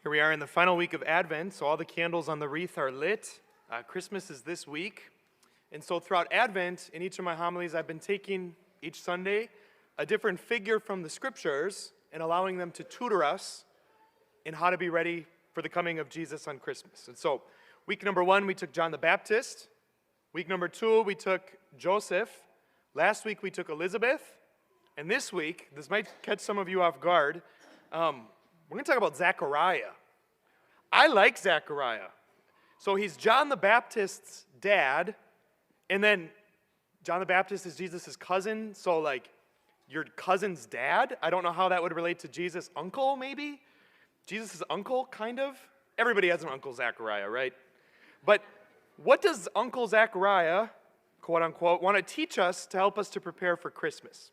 Here we are in the final week of Advent, so all the candles on the wreath are lit. Christmas is this week. And so throughout Advent, in each of my homilies, I've been taking each Sunday a different figure from the Scriptures and allowing them to tutor us in how to be ready for the coming of Jesus on Christmas. And so week number 1, we took John the Baptist. Week number 2, we took Joseph. Last week, we took Elizabeth. And this week, this might catch some of you off guard, we're going to talk about Zechariah. I like Zechariah. So he's John the Baptist's dad, and then John the Baptist is Jesus' cousin, so like your cousin's dad? I don't know how that would relate to Jesus' uncle, maybe? Jesus' uncle, kind of? Everybody has an Uncle Zechariah, right? But what does Uncle Zechariah, quote unquote, want to teach us to help us to prepare for Christmas?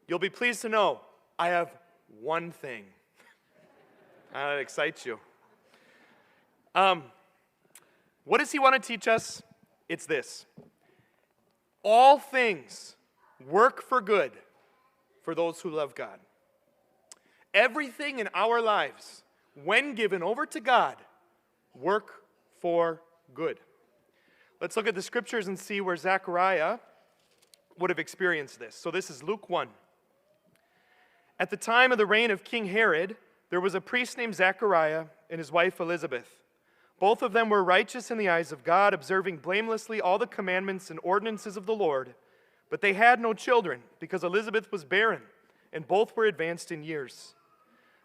You'll be pleased to know I have one thing. That excites you. What does he want to teach us? It's this. All things work for good for those who love God. Everything in our lives, when given over to God, work for good. Let's look at the Scriptures and see where Zechariah would have experienced this. So this is Luke 1. At the time of the reign of King Herod, there was a priest named Zechariah and his wife Elizabeth. Both of them were righteous in the eyes of God, observing blamelessly all the commandments and ordinances of the Lord. But they had no children, because Elizabeth was barren, and both were advanced in years.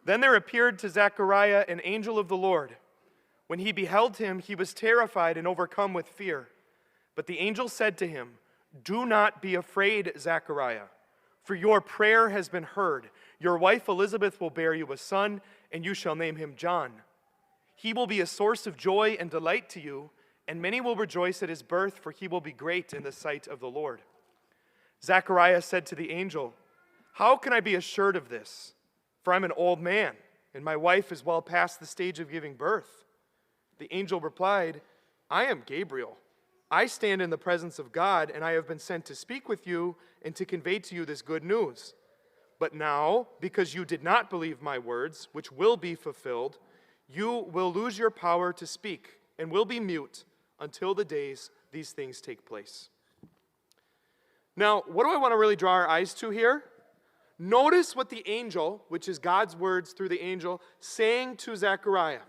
Then there appeared to Zechariah an angel of the Lord. When he beheld him, he was terrified and overcome with fear. But the angel said to him, "Do not be afraid, Zechariah, for your prayer has been heard. Your wife Elizabeth will bear you a son, and you shall name him John. He will be a source of joy and delight to you, and many will rejoice at his birth, for he will be great in the sight of the Lord." Zechariah said to the angel, "How can I be assured of this? For I'm an old man, and my wife is well past the stage of giving birth." The angel replied, "I am Gabriel. I stand in the presence of God, and I have been sent to speak with you and to convey to you this good news. But now, because you did not believe my words, which will be fulfilled, you will lose your power to speak and will be mute until the days these things take place." Now, what do I want to really draw our eyes to here? Notice what the angel, which is God's words through the angel, saying to Zechariah.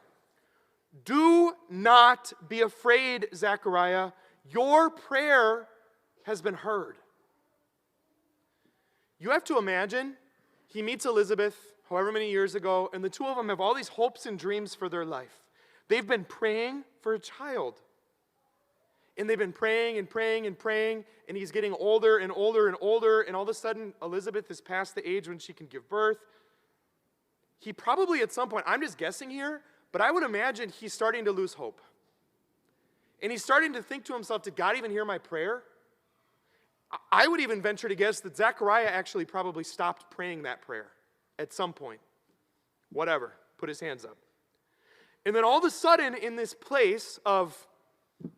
"Do not be afraid, Zechariah. Your prayer has been heard." You have to imagine, he meets Elizabeth however many years ago, and the two of them have all these hopes and dreams for their life. They've been praying for a child. And they've been praying and praying and praying, and he's getting older and older and older, and all of a sudden, Elizabeth is past the age when she can give birth. He probably at some point, I'm just guessing here, but I would imagine he's starting to lose hope. And he's starting to think to himself, did God even hear my prayer? I would even venture to guess that Zechariah actually probably stopped praying that prayer at some point. Whatever, put his hands up. And then all of a sudden in this place of,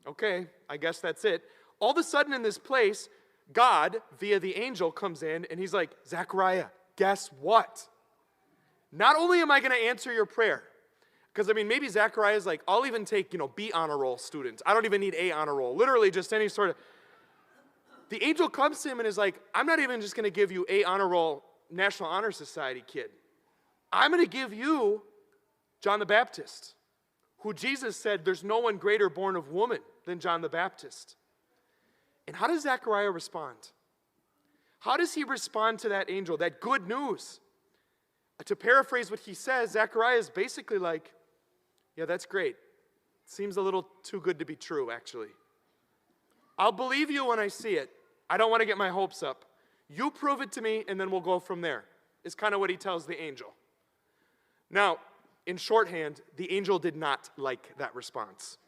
okay, I guess that's it. All of a sudden in this place, God, via the angel, comes in and he's like, "Zechariah, guess what? Not only am I going to answer your prayer," because, maybe Zechariah's like, I'll even take, B honor roll students. I don't even need A honor roll. Literally just any sort of. The angel comes to him and is like, "I'm not even just going to give you A honor roll National Honor Society kid. I'm going to give you John the Baptist, who Jesus said there's no one greater born of woman than John the Baptist." And how does Zechariah respond? How does he respond to that angel, that good news? To paraphrase what he says, Zechariah is basically like, "Yeah, that's great. Seems a little too good to be true, actually. I'll believe you when I see it. I don't want to get my hopes up. You prove it to me, and then we'll go from there," is kind of what he tells the angel. Now, in shorthand, the angel did not like that response.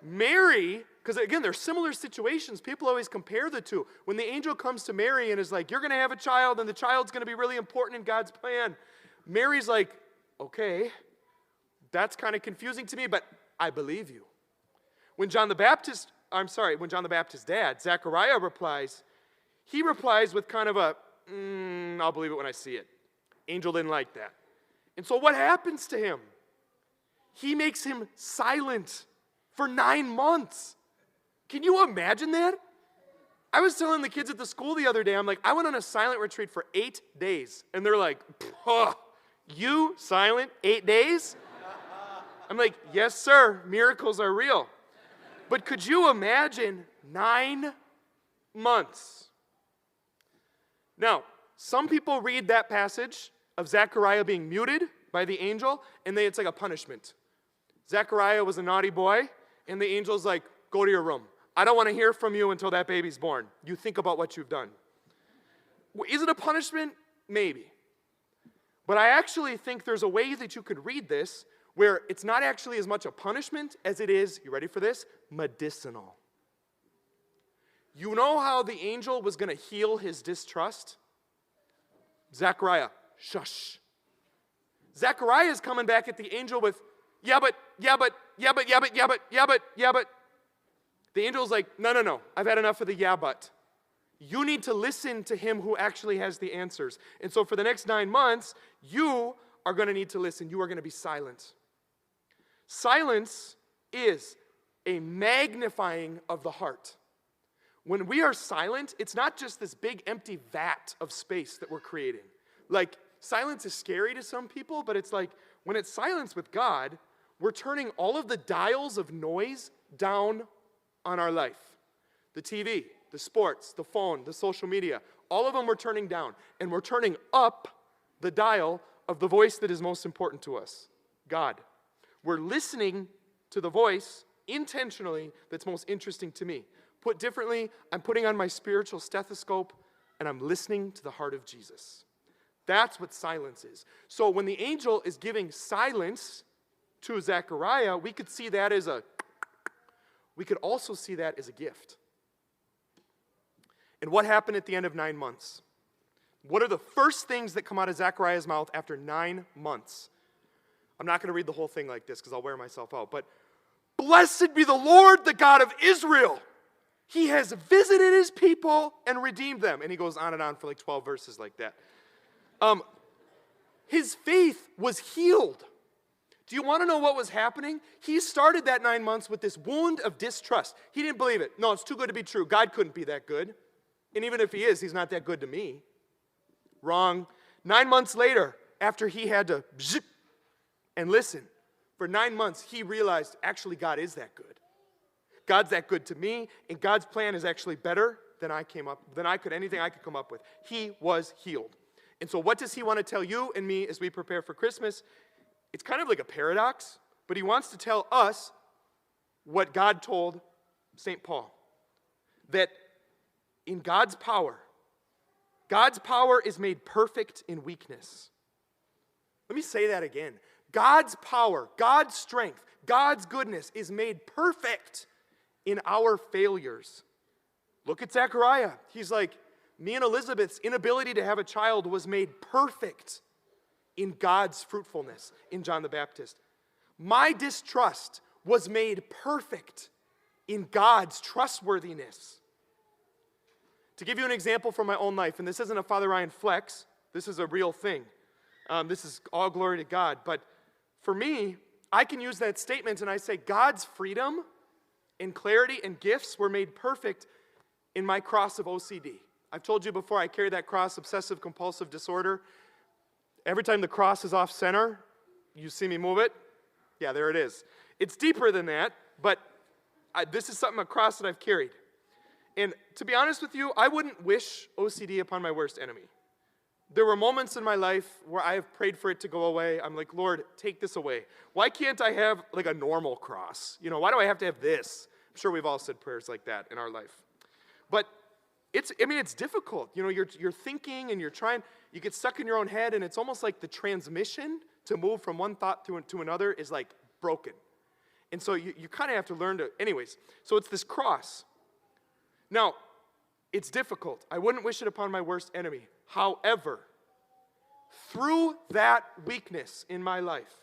Mary, because again, they're similar situations. People always compare the two. When the angel comes to Mary and is like, "You're going to have a child, and the child's going to be really important in God's plan," Mary's like, "Okay, that's kind of confusing to me, but I believe you." When John the Baptist's dad, Zechariah, he replies with kind of a, "I'll believe it when I see it." Angel didn't like that. And so what happens to him? he makes him silent for 9 months. Can you imagine that? I was telling the kids at the school the other day, I'm like, I went on a silent retreat for 8 days. And they're like, you silent 8 days? I'm like, yes, sir, miracles are real. But could you imagine 9 months? Now, some people read that passage of Zechariah being muted by the angel, and it's like a punishment. Zechariah was a naughty boy, and the angel's like, go to your room. I don't want to hear from you until that baby's born. You think about what you've done. Is it a punishment? Maybe. But I actually think there's a way that you could read this where it's not actually as much a punishment as it is, you ready for this? Medicinal. You know how the angel was going to heal his distrust? Zechariah, shush. Zechariah is coming back at the angel with, yeah, but. The angel's like, no, I've had enough of the yeah, but. You need to listen to him who actually has the answers. And so for the next 9 months, you are going to need to listen. You are going to be silent. Silence is a magnifying of the heart. When we are silent, it's not just this big empty vat of space that we're creating. Like, silence is scary to some people, but it's like, when it's silence with God, we're turning all of the dials of noise down on our life. The TV, the sports, the phone, the social media, all of them we're turning down. And we're turning up the dial of the voice that is most important to us, God. We're listening to the voice intentionally that's most interesting to me. Put differently, I'm putting on my spiritual stethoscope and I'm listening to the heart of Jesus. That's what silence is. So when the angel is giving silence to Zechariah, we could see that as we could also see that as a gift. And what happened at the end of 9 months? What are the first things that come out of Zechariah's mouth after 9 months? I'm not going to read the whole thing like this because I'll wear myself out. But, blessed be the Lord, the God of Israel. He has visited his people and redeemed them. And he goes on and on for like 12 verses like that. His faith was healed. Do you want to know what was happening? He started that 9 months with this wound of distrust. He didn't believe it. No, it's too good to be true. God couldn't be that good. And even if he is, he's not that good to me. Wrong. 9 months later, after he had to zip and listen, for 9 months, he realized, actually, God is that good. God's that good to me, and God's plan is actually better than anything I could come up with. He was healed. And so what does he want to tell you and me as we prepare for Christmas? It's kind of like a paradox, but he wants to tell us what God told St. Paul. That in God's power is made perfect in weakness. Let me say that again. God's power, God's strength, God's goodness is made perfect in our failures. Look at Zechariah. He's like, me and Elizabeth's inability to have a child was made perfect in God's fruitfulness in John the Baptist. My distrust was made perfect in God's trustworthiness. To give you an example from my own life, and this isn't a Father Ryan flex, this is a real thing. This is all glory to God. But for me, I can use that statement and I say, God's freedom and clarity and gifts were made perfect in my cross of OCD. I've told you before, I carry that cross, obsessive compulsive disorder. Every time the cross is off center, you see me move it? Yeah, there it is. It's deeper than that, but this is a cross that I've carried. And to be honest with you, I wouldn't wish OCD upon my worst enemy. There were moments in my life where I have prayed for it to go away. I'm like, Lord, take this away. Why can't I have like a normal cross? Why do I have to have this? I'm sure we've all said prayers like that in our life. But it's difficult. You're thinking and you're trying, you get stuck in your own head, and it's almost like the transmission to move from one thought to another is like broken. And so you kind of have to learn to, anyways. So it's this cross. Now, it's difficult. I wouldn't wish it upon my worst enemy. However, through that weakness in my life,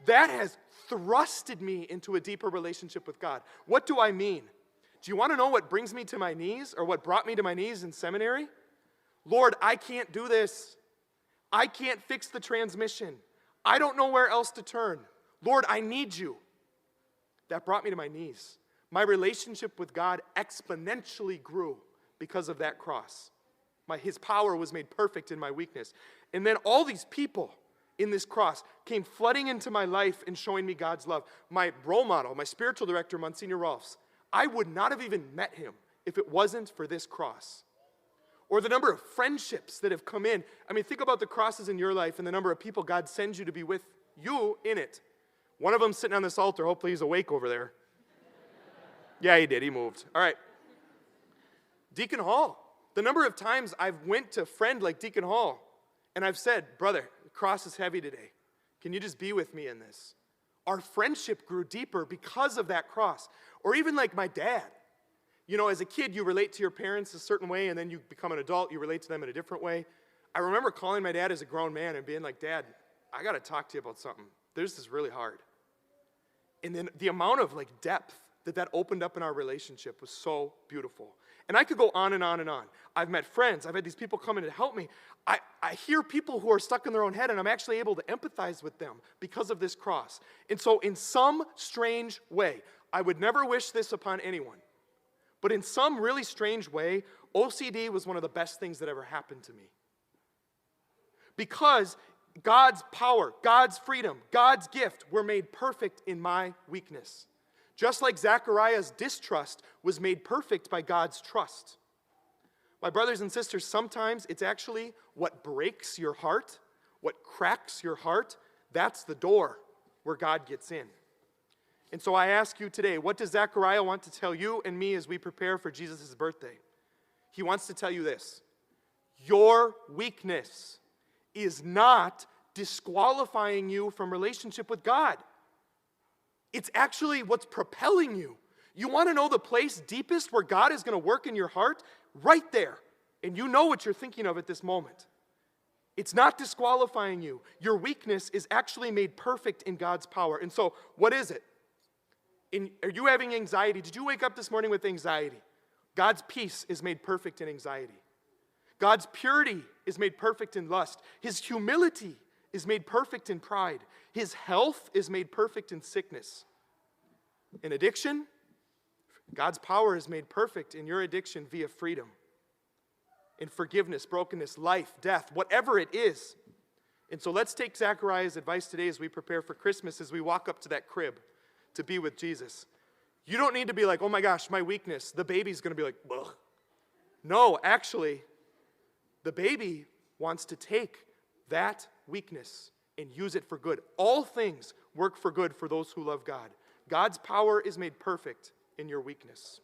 that has thrusted me into a deeper relationship with God. What do I mean? Do you want to know what brings me to my knees, or what brought me to my knees in seminary? Lord, I can't do this. I can't fix the transmission. I don't know where else to turn. Lord, I need you. That brought me to my knees. My relationship with God exponentially grew because of that cross. His power was made perfect in my weakness. And then all these people in this cross came flooding into my life and showing me God's love. My role model, my spiritual director, Monsignor Rolfs, I would not have even met him if it wasn't for this cross. Or the number of friendships that have come in. I mean, think about the crosses in your life and the number of people God sends you to be with you in it. One of them sitting on this altar. Hopefully he's awake over there. Yeah, he did. He moved. All right. Deacon Hall. The number of times I've went to a friend like Deacon Hall and I've said, brother, the cross is heavy today. Can you just be with me in this? Our friendship grew deeper because of that cross. Or even like my dad. You know, as a kid, you relate to your parents a certain way, and then you become an adult, you relate to them in a different way. I remember calling my dad as a grown man and being like, Dad, I got to talk to you about something. This is really hard. And then the amount of like depth that opened up in our relationship was so beautiful. And I could go on and on and on. I've met friends. I've had these people come in to help me. I hear people who are stuck in their own head, and I'm actually able to empathize with them because of this cross. And so in some strange way, I would never wish this upon anyone, but in some really strange way, OCD was one of the best things that ever happened to me. Because God's power, God's freedom, God's gift were made perfect in my weakness. Just like Zechariah's distrust was made perfect by God's trust. My brothers and sisters, sometimes it's actually what breaks your heart, what cracks your heart, that's the door where God gets in. And so I ask you today, what does Zechariah want to tell you and me as we prepare for Jesus' birthday? He wants to tell you this. Your weakness is not disqualifying you from relationship with God. It's actually what's propelling you. You want to know the place deepest where God is going to work in your heart? Right there. And you know what you're thinking of at this moment. It's not disqualifying you. Your weakness is actually made perfect in God's power. And so, what is it? Are you having anxiety? Did you wake up this morning with anxiety? God's peace is made perfect in anxiety. God's purity is made perfect in lust. His humility is made perfect in pride. His health is made perfect in sickness. In addiction, God's power is made perfect in your addiction via freedom. In forgiveness, brokenness, life, death, whatever it is. And so let's take Zechariah's advice today as we prepare for Christmas, as we walk up to that crib to be with Jesus. You don't need to be like, oh my gosh, my weakness. The baby's going to be like, ugh. No, actually, the baby wants to take that weakness and use it for good. All things work for good for those who love God. God's power is made perfect in your weakness.